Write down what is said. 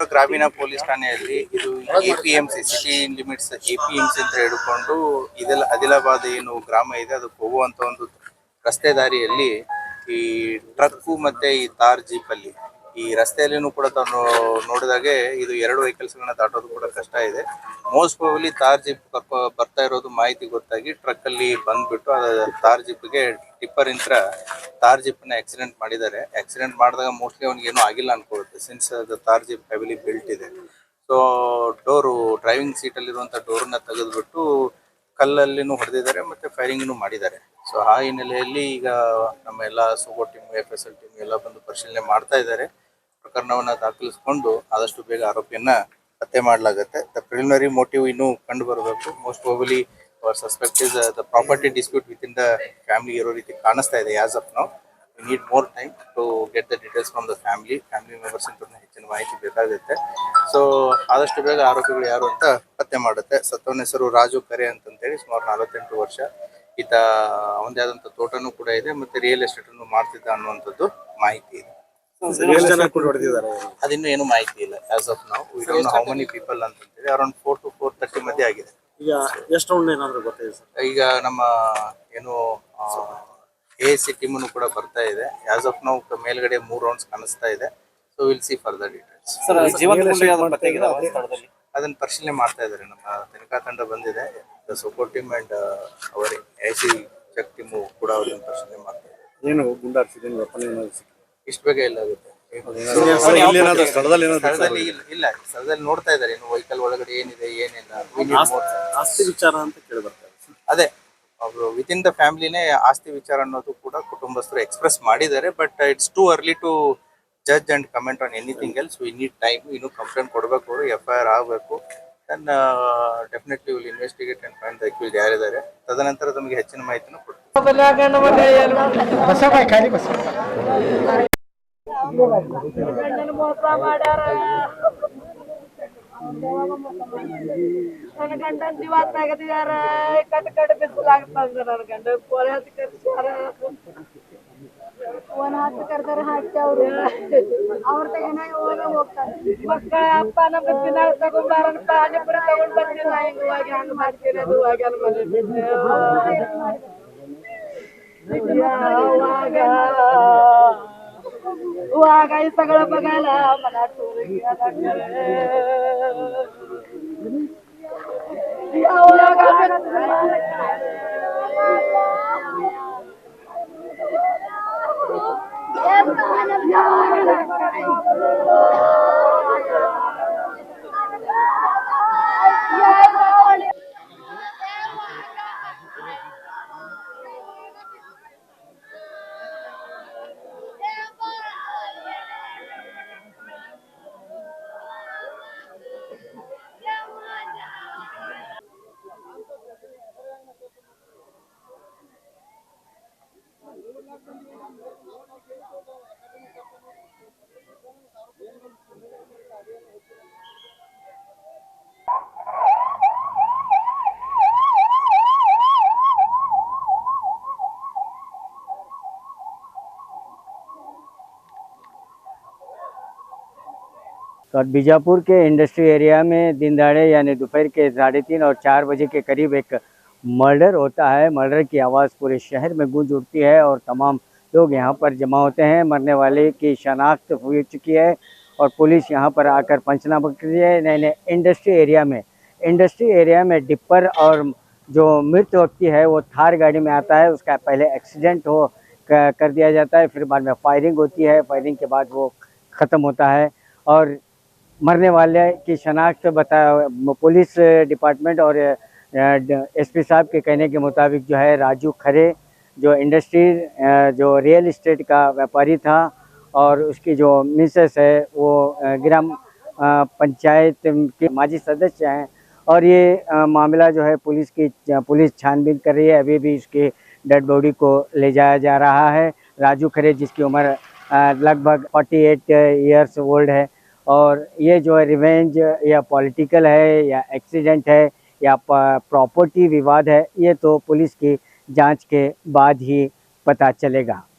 ಗ್ರಾಮೀಣ ಪೊಲೀಸ್ ಠಾಣೆಯಲ್ಲಿ ಇದು ಎಪಿಎಂಸಿ ಸಿಟಿ ಲಿಮಿಟ್ಸ್ ಎಪಿಎಂಸಿ ಅಂತ ಹಿಡ್ಕೊಂಡು ಇದೆಲ್ಲ ಆದಿಲಾಬಾದ್ ಏನು ಗ್ರಾಮ ಇದೆ ಅದಕ್ಕೆ ಹೋಗುವಂತ ಒಂದು ರಸ್ತೆ ದಾರಿಯಲ್ಲಿ ಈ ಟ್ರಕ್ಕು ಮತ್ತೆ ಈ ತಾರ್ ಜೀಪ್ ಅಲ್ಲಿ ಈ ರಸ್ತೆಯಲ್ಲಿನೂ ಕೂಡ ತಾವು ನೋಡಿದಾಗೆ ಇದು ಎರಡು ವೆಹಿಕಲ್ಸ್ ಗಳನ್ನ ದಾಟೋದು ಕೂಡ ಕಷ್ಟ ಇದೆ. ಮೋಸ್ಟ್ ಪ್ರಾಬಬ್ಲಿ ತಾರ್ ಜೀಪ್ ಬರ್ತಾ ಇರೋದು ಮಾಹಿತಿ ಗೊತ್ತಾಗಿ ಟ್ರಕ್ ಅಲ್ಲಿ ಬಂದ್ಬಿಟ್ಟು ತಾರ್ ಜೀಪ್ಗೆ ಟಿಪ್ಪರ್ ಇಂತ್ರ ತಾರ್ ಜೀಪ್ ನ ಆಕ್ಸಿಡೆಂಟ್ ಮಾಡಿದ್ದಾರೆ. ಆಕ್ಸಿಡೆಂಟ್ ಮಾಡಿದಾಗ ಮೋಸ್ಟ್ಲಿ ಅವ್ನಿಗೆ ಏನೂ ಆಗಿಲ್ಲ ಅನ್ಕೊಳ್ಳುತ್ತೆ, ಸಿನ್ಸ್ ತಾರ್ ಜೀಪ್ ಹೆವಿಲಿ ಬಿಲ್ಟ್ ಇದೆ. ಸೊ ಡೋರು ಡ್ರೈವಿಂಗ್ ಸೀಟ್ ಅಲ್ಲಿರುವಂತ ಡೋರ್ನ ತೆಗೆದ್ಬಿಟ್ಟು ಕಲ್ಲಲ್ಲಿನೂ ಹೊಡೆದಿದ್ದಾರೆ ಮತ್ತೆ ಫೈರಿಂಗ್ನು ಮಾಡಿದ್ದಾರೆ. ಸೊ ಆ ಹಿನ್ನೆಲೆಯಲ್ಲಿ ಈಗ ನಮ್ಮ ಎಲ್ಲ ಸೋಗೋ ಟೀಮ್ FSL ಟೀಮ್ ಎಲ್ಲ ಬಂದು ಪರಿಶೀಲನೆ ಮಾಡ್ತಾ ಇದ್ದಾರೆ. ಪ್ರಕರಣವನ್ನ ದಾಖಲಿಸಿಕೊಂಡು ಆದಷ್ಟು ಬೇಗ ಆರೋಪಿಯನ್ನ ಹತ್ಯೆ ಮಾಡಲಾಗುತ್ತೆ. ದ ಪ್ರಿಲಿಮಿನರಿ ಮೋಟಿವ್ ಇನ್ನೂ ಕಂಡು ಬರಬೇಕು. Most probably our suspect is the property dispute with in the family ಇರೋ ರೀತಿ ಕಾಣಿಸ್ತಾ ಇದೆ. As of now we need more time to get the details from the family members ಅಂತ ಹೆಚ್ಚಿನ ಮಾಹಿತಿ ಬೇಕಾಗುತ್ತೆ. ಸೊ ಆದಷ್ಟು ಬೇಗ ಆರೋಪಿಗಳು ಯಾರು ಅಂತ ಪತ್ತೆ ಮಾಡುತ್ತೆ. ಸತ್ತವನ ಹೆಸರು ರಾಜು ಕರೆ ಅಂತೇಳಿ, ಸುಮಾರು 48 ವರ್ಷ. ಈತ ಅವನದೇ ಆದಂತ ತೋಟನೂ ಕೂಡ ಇದೆ ಮತ್ತೆ ರಿಯಲ್ ಎಸ್ಟೇಟ್ ಅನ್ನು ಮಾಡ್ತಿದ್ದ ಅನ್ನುವಂಥದ್ದು ಮಾಹಿತಿ ಇದೆ. ಅದಿನ್ನೂ ಏನು ಮಾಹಿತಿ ಇಲ್ಲ. As of now we don't know how many people ಅಂತ ಹೇಳಿ. ಅರೌಂಡ್ 4 to 4:30 ಮಧ್ಯೆ ಆಗಿದೆ. ಈಗ ಎಷ್ಟು ರೌಂಡ್ ಏನಾದ್ರು ಗೊತ್ತಿದೆ ಸರ್? ಈಗ ನಮ್ಮ ಏನು ASC ಟೀಮನ್ನು ಕೂಡ ಬರ್ತಾ ಇದೆ. ಆಸ್ ಆಫ್ ನೌ ಮೇಲ್ಗಡೆ 3 ರೌಂಡ್ಸ್ ಕಾಣಿಸ್ತಾ ಇದೆ. So will see further details. ಅದನ್ನ ಪರಿಶೀಲನೆ ಮಾಡ್ತಾ ಇದ್ದಾರೆ. ನಮ್ಮ ತನಿಖಾ ತಂಡ ಬಂದಿದೆ. SOCO team and our ASC check team ಕೂಡ ಅದನ್ನ ಪರಿಶೀಲನೆ ಮಾಡ್ತಾ ಇದೆ. ಏನು ಗುಂಡಾರ್ಸಿದೆ ಇಷ್ಟು ಬೇಗ ಇಲ್ಲ ಆಗುತ್ತೆ. ಸ್ಥಳದಲ್ಲಿ ಇಲ್ಲ, ಸ್ಥಳದಲ್ಲಿ ನೋಡ್ತಾ ಇದ್ದಾರೆ ಇನ್ನು ವೆಹಿಕಲ್ ಒಳಗಡೆ ಏನಿದೆ ಏನಿಲ್ಲ. ಆಸ್ತಿ ವಿಚಾರ ಅಂತ ಕೇಳಿ ಬರ್ತಾರೆ. ಅದೇ ಅವರು ವಿತ್ ಇನ್ ದ ಫ್ಯಾಮಿಲಿನೇ ಆಸ್ತಿ ವಿಚಾರ ಅನ್ನೋದು ಕೂಡ ಕುಟುಂಬಸ್ಥರು ಎಕ್ಸ್ಪ್ರೆಸ್ ಮಾಡಿದ್ದಾರೆ. But it's too early to judge and comment on anything else. We need time. ಇನ್ನು ಕಂಪ್ಲೇಂಟ್ ಕೊಡಬೇಕು, ಅವರು FIR ಆಗಬೇಕು. Then definitely will investigate and find the accused ಯಾರಿದ್ದಾರೆ. ತದನಂತರ ತಮಗೆ ಹೆಚ್ಚಿನ ಮಾಹಿತಿನ ಕೊಡ್ತೀವಿ. ನನ್ನ ಗಂಡನ ಜೀವ ತೆಗೆದಿದಾರ. ಕಟ್ ಬಿಸಿಲಾಗ್ತದ. ನನ್ನ ಗಂಡ ಫೋನ್ ಹಚ್ಚಿ ಕರ್ಸ್ಯಾರ. ಫೋನ್ ಹಚ್ಚಿ ಕರ್ದಾರ ಹಾಕಿ ಅವ್ರ ತಗನ ಹೋಗ್ತಾರೆ. ಮಕ್ಕಳ ಅಪ್ಪ ನಮ್ಮ ಬಿಸಿನಾಗ ತಗೊಂಡ್ಬಾರ ಪಾನಿಪುರಿ ತಗೊಂಡ್ ಬರ್ತೀನಿ. ನಾ ಹಿಂಗ ಹೋಗಿ ಹಂಗ ಮಾಡ್ತೀನಿ. ಅದು ಹೋಗ್ಯಾನ ಮನೆ वागाई सगळं बघायला मला तो बीजापुर के इंडस्ट्री एरिया में दिन दहाड़े यानी दोपहर के 3:30 और 4 बजे के करीब एक मर्डर होता है। मर्डर की आवाज़ पूरे शहर में गूंज उठती है और तमाम लोग यहां पर जमा होते हैं। मरने वाले की शनाख्त हो चुकी है और पुलिस यहां पर आकर पंचनामा कर रही है। नए इंडस्ट्री एरिया में डिप्पर और जो मृत व्यक्ति है वो थार गाड़ी में आता है। उसका पहले एक्सीडेंट कर दिया जाता है, फिर बाद में फायरिंग होती है। फायरिंग के बाद वो ख़त्म होता है और मरने वाले की शनाख्त पुलिस डिपार्टमेंट और SP साहब के कहने के मुताबिक जो है राजू खरे, जो जो रियल इस्टेट का व्यापारी था और उसकी जो मिसेस है वो ग्राम पंचायत के माजी सदस्य हैं। और ये मामला जो है पुलिस छानबीन कर रही है। अभी भी इसके डेड बॉडी को ले जाया जा रहा है। राजू खरे जिसकी उम्र लगभग 48 ईयर्स ओल्ड है और ये जो है रिवेंज या पॉलिटिकल है या एक्सीडेंट है या प्रॉपर्टी विवाद है, ये तो पुलिस की जांच के बाद ही पता चलेगा।